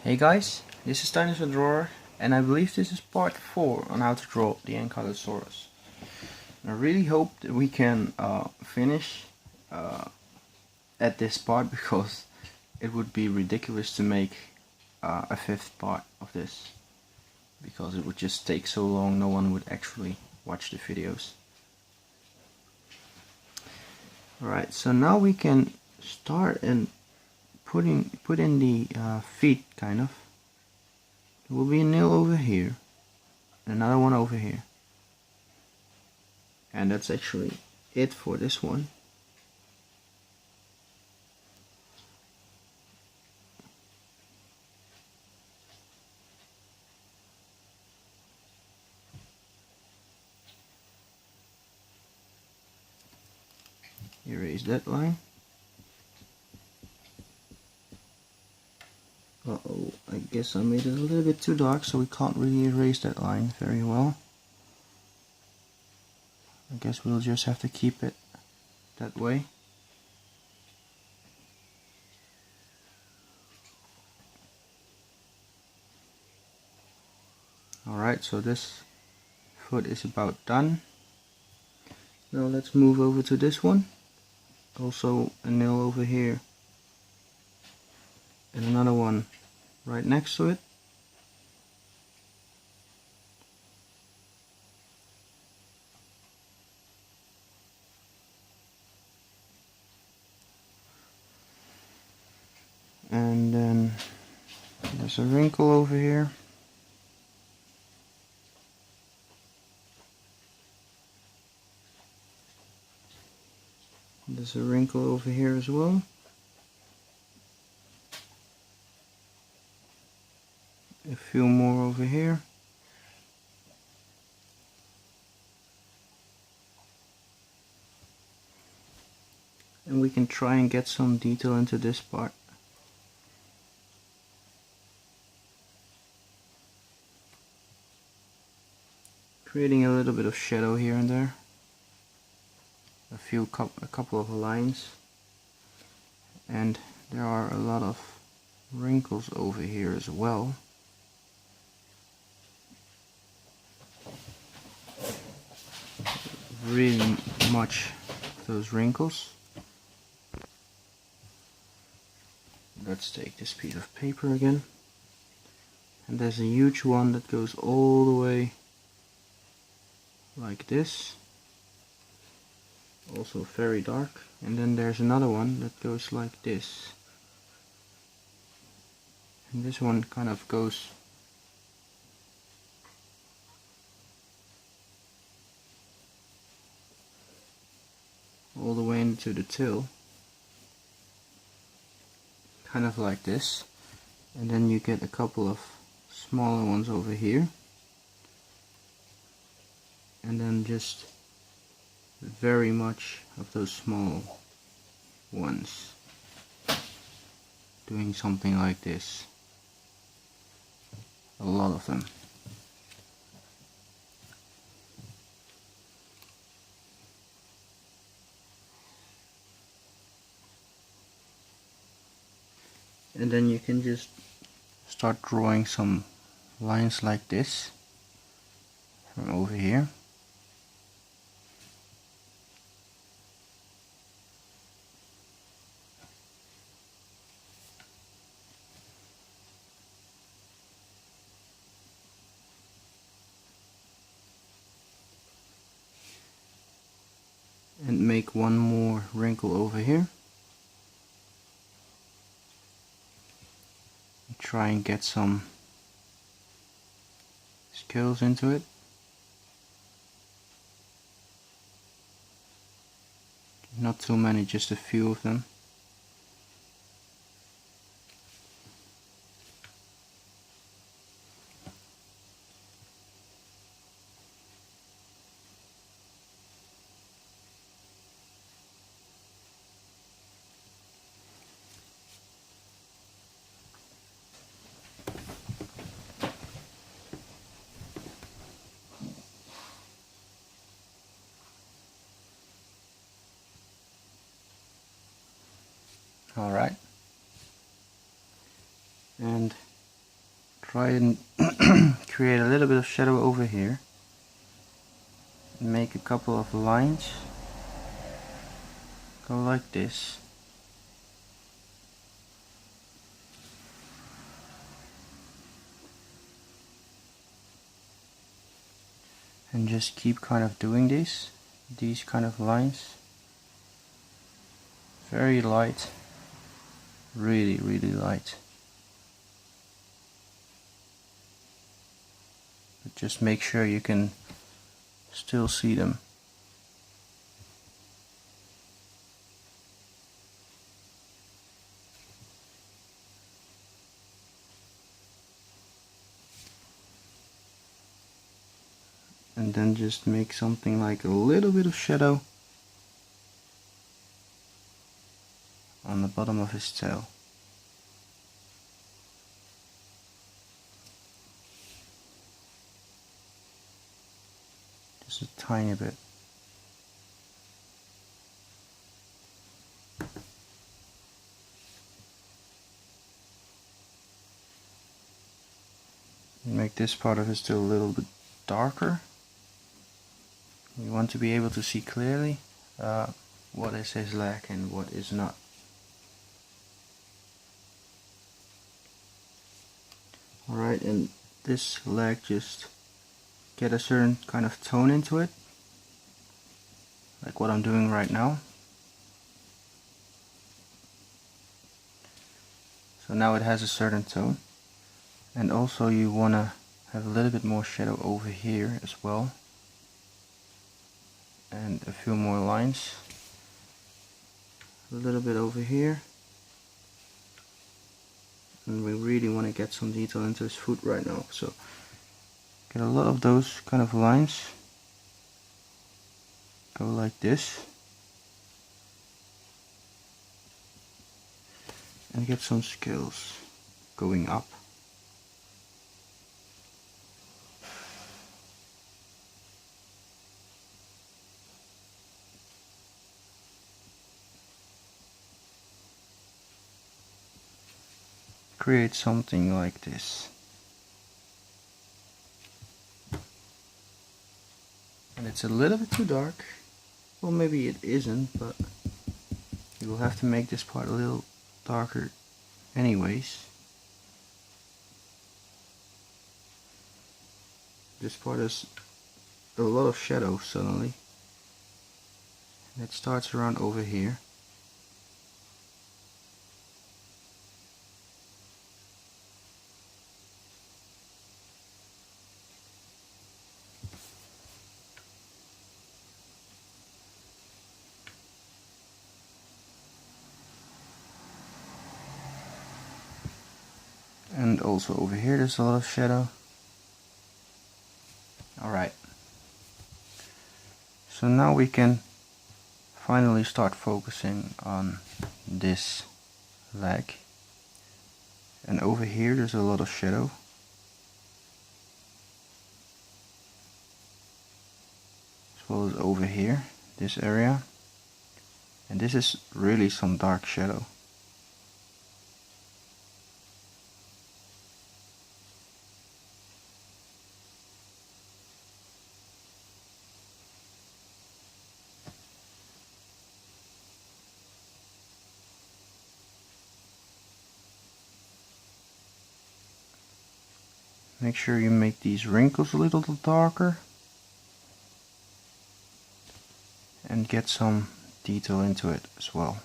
Hey guys, this is Dinosaur Drawer, and I believe this is part 4 on how to draw the ankylosaurus. And I really hope that we can finish at this part, because it would be ridiculous to make a 5th part of this, because it would just take so long, no one would actually watch the videos. Alright, so now we can start and put in the feet, kind of. There will be a nail over here, and another one over here, and that's actually it for this one. Erase that line. Uh-oh, I guess I made it a little bit too dark, so we can't really erase that line very well. I guess we'll just have to keep it that way. Alright, so this foot is about done. Now let's move over to this one. Also a nail over here, and another one right next to it. And then there's a wrinkle over here. There's a wrinkle over here as well. A few more over here. And we can try and get some detail into this part. Creating a little bit of shadow here and there. A couple of lines. And there are a lot of wrinkles over here as well. Really much of those wrinkles. Let's take this piece of paper again. And there's a huge one that goes all the way like this. Also very dark. And then there's another one that goes like this. And this one kind of goes all the way into the tail, kind of like this. And then you get a couple of smaller ones over here, and then just very much of those small ones doing something like this. A lot of them. And then you can just start drawing some lines like this from over here. And make one more wrinkle over here. Try and get some scales into it. Not too many, just a few of them. Alright. And try and create a little bit of shadow over here. Make a couple of lines. Go like this. And just keep kind of doing these kind of lines. Very light. Really, really light. But just make sure you can still see them. And then just make something like a little bit of shadow on the bottom of his tail. Just a tiny bit. Make this part of it still a little bit darker. We want to be able to see clearly what is his leg and what is not. Alright, and this leg, just get a certain kind of tone into it, like what I'm doing right now. So now it has a certain tone, and also you want to have a little bit more shadow over here as well, and a few more lines, a little bit over here. And we really want to get some detail into his foot right now, so get a lot of those kind of lines. Go like this. And get some scales going up. Create something like this. And it's a little bit too dark. Well, maybe it isn't, but you will have to make this part a little darker anyways. This part has a lot of shadow suddenly. And it starts around over here. And also over here there's a lot of shadow. Alright. So now we can finally start focusing on this leg. And over here there's a lot of shadow. As well as over here, this area. And this is really some dark shadow. Make sure you make these wrinkles a little darker and get some detail into it as well.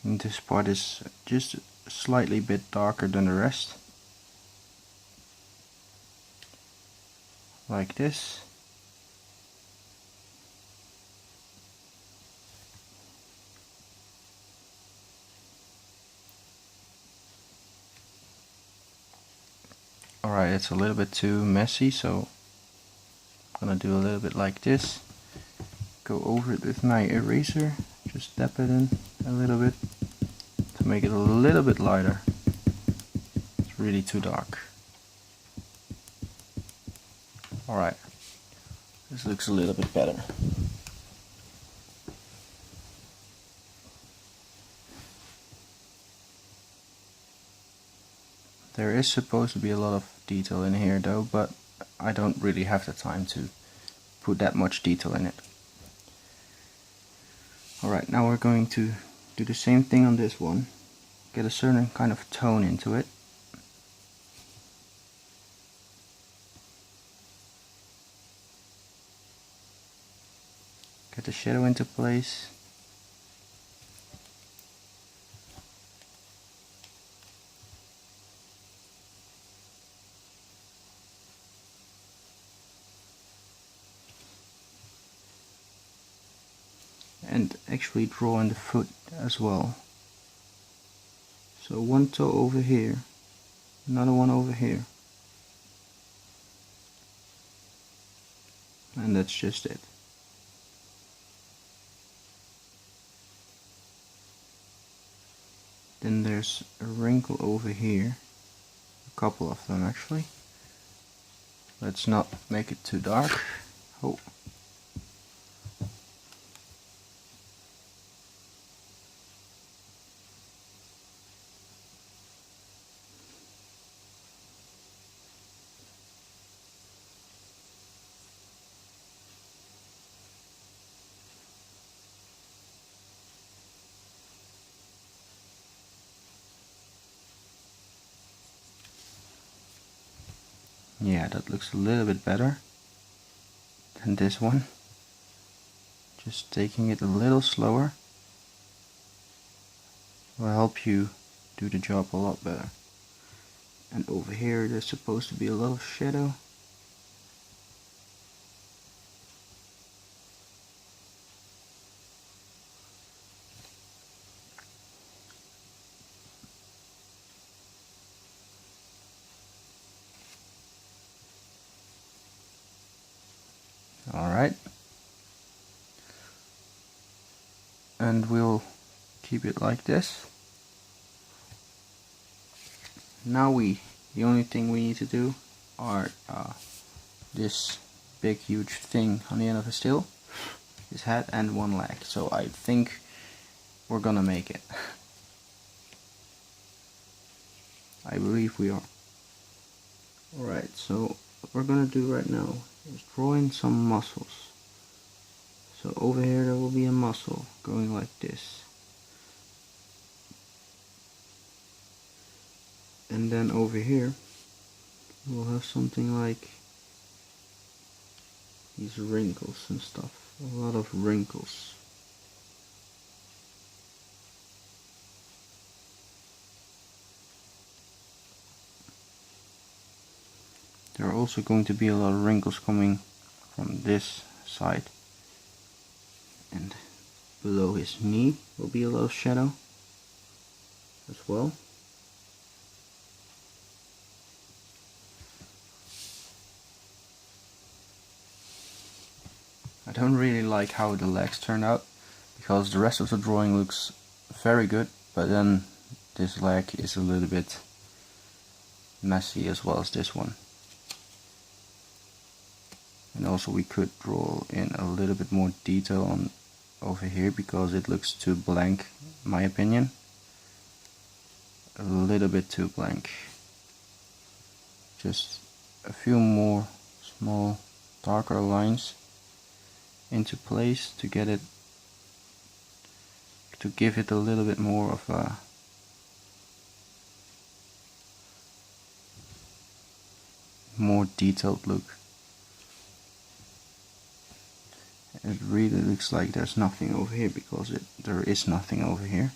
And this part is just slightly bit darker than the rest. Like this. Alright, it's a little bit too messy, so I'm gonna do a little bit like this. Go over it with my eraser, just dab it in a little bit to make it a little bit lighter. It's really too dark. Alright, this looks a little bit better. There is supposed to be a lot of detail in here though, but I don't really have the time to put that much detail in it. Alright, now we're going to do the same thing on this one. Get a certain kind of tone into it. Get the shadow into place. And actually draw in the foot as well. So one toe over here, another one over here. And that's just it. Then there's a wrinkle over here, a couple of them actually. Let's not make it too dark. Oh. Yeah, that looks a little bit better than this one. Just taking it a little slower will help you do the job a lot better. And over here there's supposed to be a little shadow. Alright. And we'll keep it like this. Now the only thing we need to do are this big huge thing on the end of his tail, his head and one leg. So I think we're gonna make it. I believe we are. Alright, so what we're gonna do right now is draw in some muscles. So over here there will be a muscle going like this. And then over here we'll have something like these wrinkles and stuff. A lot of wrinkles. There are also going to be a lot of wrinkles coming from this side. And below his knee will be a little shadow as well. I don't really like how the legs turned out, because the rest of the drawing looks very good, but then this leg is a little bit messy as well as this one. And also we could draw in a little bit more detail on over here, because it looks too blank in my opinion. A little bit too blank. Just a few more small darker lines into place to get it, to give it a little bit more of a more detailed look. It really looks like there's nothing over here, because there is nothing over here.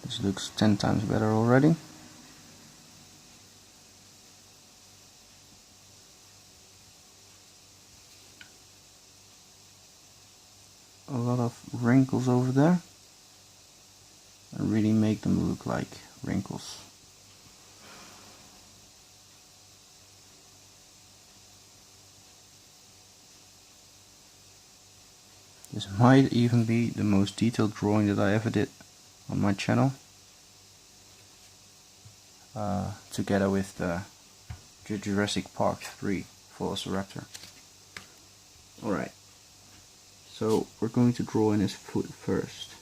This looks 10 times better already. a lot of wrinkles over there and really make them look like wrinkles. This might even be the most detailed drawing that I ever did on my channel, together with the Jurassic Park 3 Velociraptor. Alright, so we're going to draw in his foot first.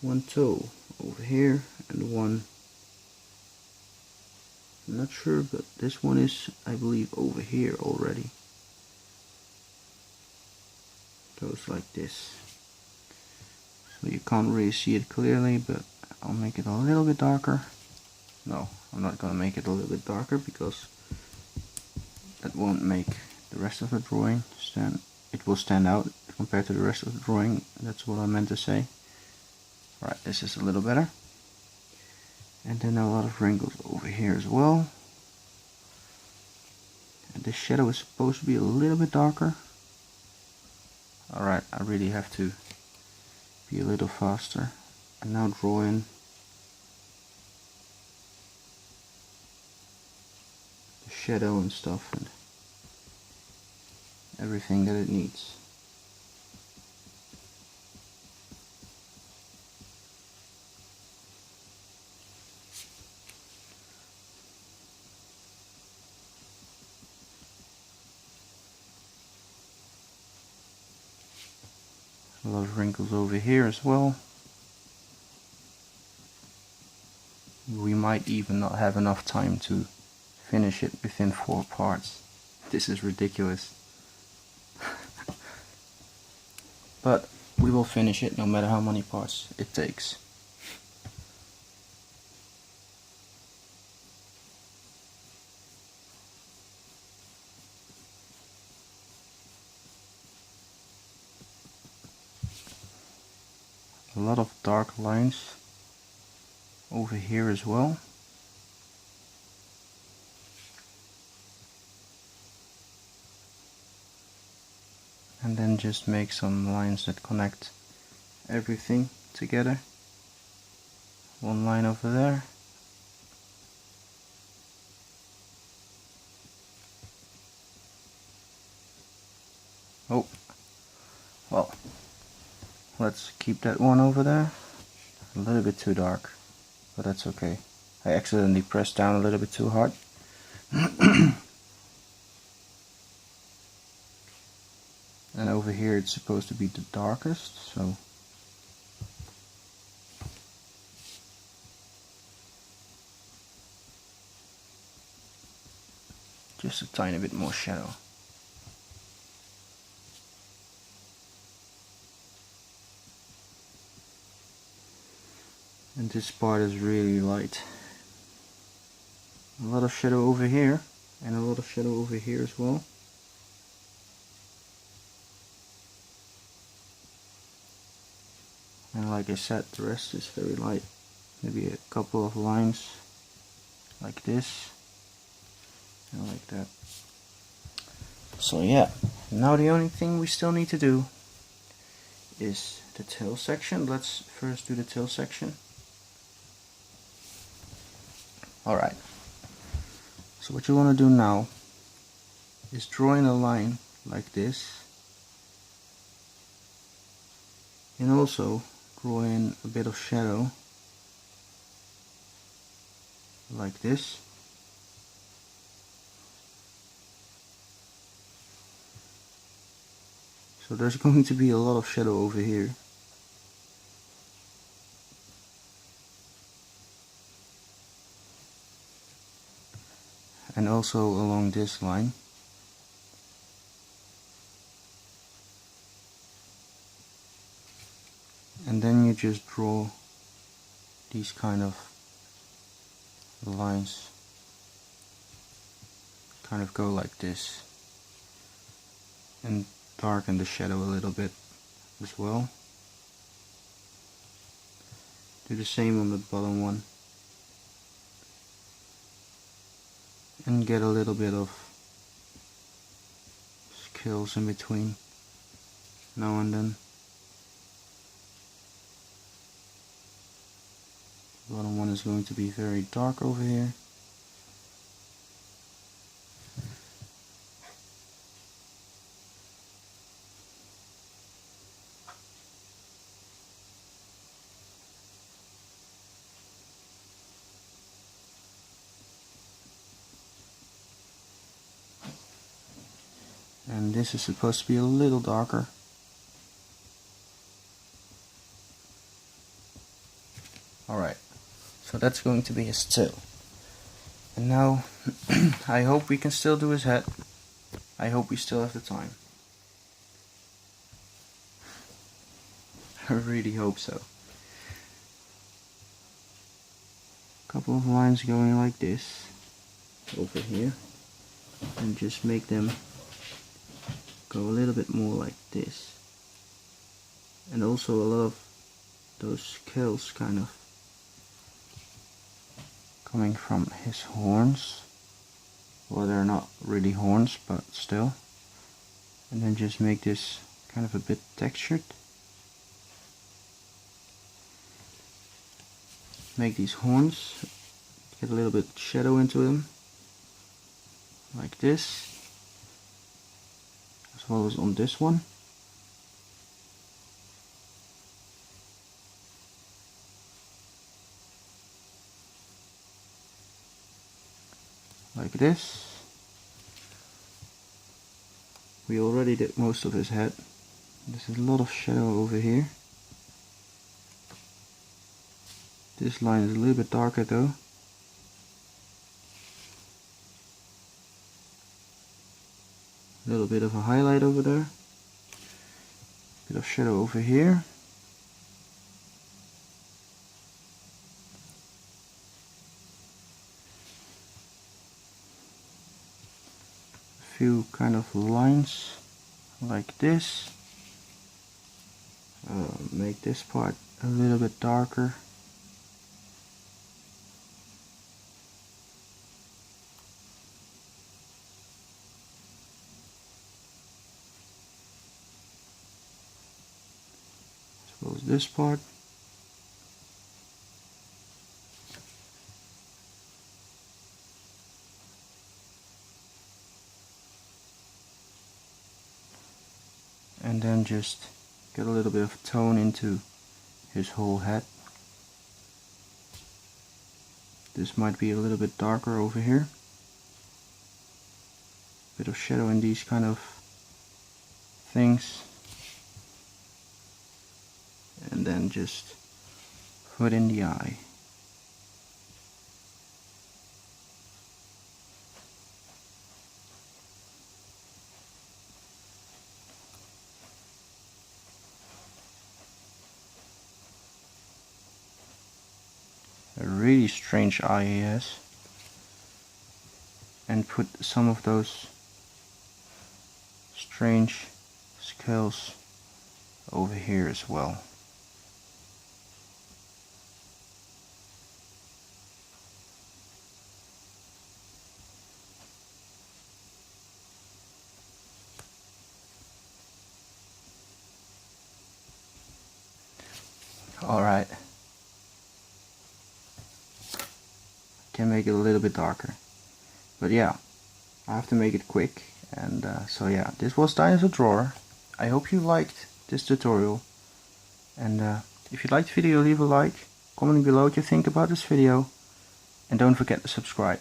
One toe over here and one, I'm not sure, but this one is, I believe, over here already. Goes like this. So you can't really see it clearly, but I'll make it a little bit darker. No, I'm not gonna make it a little bit darker because that won't make the rest of the drawing stand. It will stand out compared to the rest of the drawing. That's what I meant to say. Right, this is a little better. And then a lot of wrinkles over here as well. And the shadow is supposed to be a little bit darker. Alright, I really have to be a little faster. And now draw in the shadow and stuff and everything that it needs. A lot of wrinkles over here as well. We might even not have enough time to finish it within 4 parts. This is ridiculous. But we will finish it no matter how many parts it takes. A lot of dark lines over here as well. And then just make some lines that connect everything together. One line over there. Oh, well, let's keep that one over there. A little bit too dark, but that's okay. I accidentally pressed down a little bit too hard. And over here it's supposed to be the darkest, so just a tiny bit more shadow. And this part is really light. A lot of shadow over here and a lot of shadow over here as well. And like I said, the rest is very light. Maybe a couple of lines like this and like that. So yeah, now the only thing we still need to do is the tail section. Let's first do the tail section. Alright, so what you want to do now is draw in a line like this, and also draw in a bit of shadow like this. So there's going to be a lot of shadow over here. And also along this line. And then you just draw these kind of lines, kind of go like this, and darken the shadow a little bit as well. Do the same on the bottom one, and get a little bit of scales in between. now and then. The bottom one is going to be very dark over here. And this is supposed to be a little darker. Alright, so that's going to be his tail. And now, I hope we can still do his head. I hope we still have the time. I really hope so. A couple of lines going like this over here, and just make them go a little bit more like this. And also a lot of those scales kind of coming from his horns. Well, they're not really horns, but still. And then just make this kind of a bit textured. Make these horns, get a little bit shadow into them, like this, as well as on this one. Like this. We already did most of his head. There's a lot of shadow over here. This line is a little bit darker though. A little bit of a highlight over there. Bit of shadow over here. A few kind of lines like this. Make this part a little bit darker. Close this part. And then just get a little bit of tone into his whole head. This might be a little bit darker over here. Bit of shadow in these kind of things. And then just put in the eye. A really strange eye he has. And put some of those strange scales over here as well. Alright, can make it a little bit darker, but yeah, I have to make it quick. And so yeah, this was Dinosaur Drawer. I hope you liked this tutorial, and if you liked the video, leave a like, comment below what you think about this video, and don't forget to subscribe.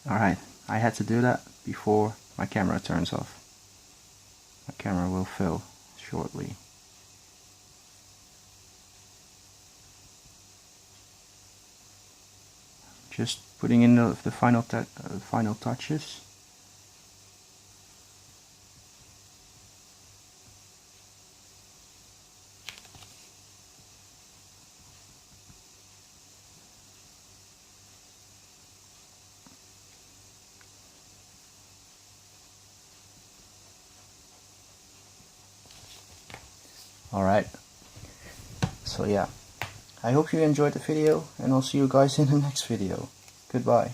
Alright, I had to do that before my camera turns off. My camera will fail shortly. Just putting in the final touches. Alright, so yeah, I hope you enjoyed the video, and I'll see you guys in the next video. Goodbye.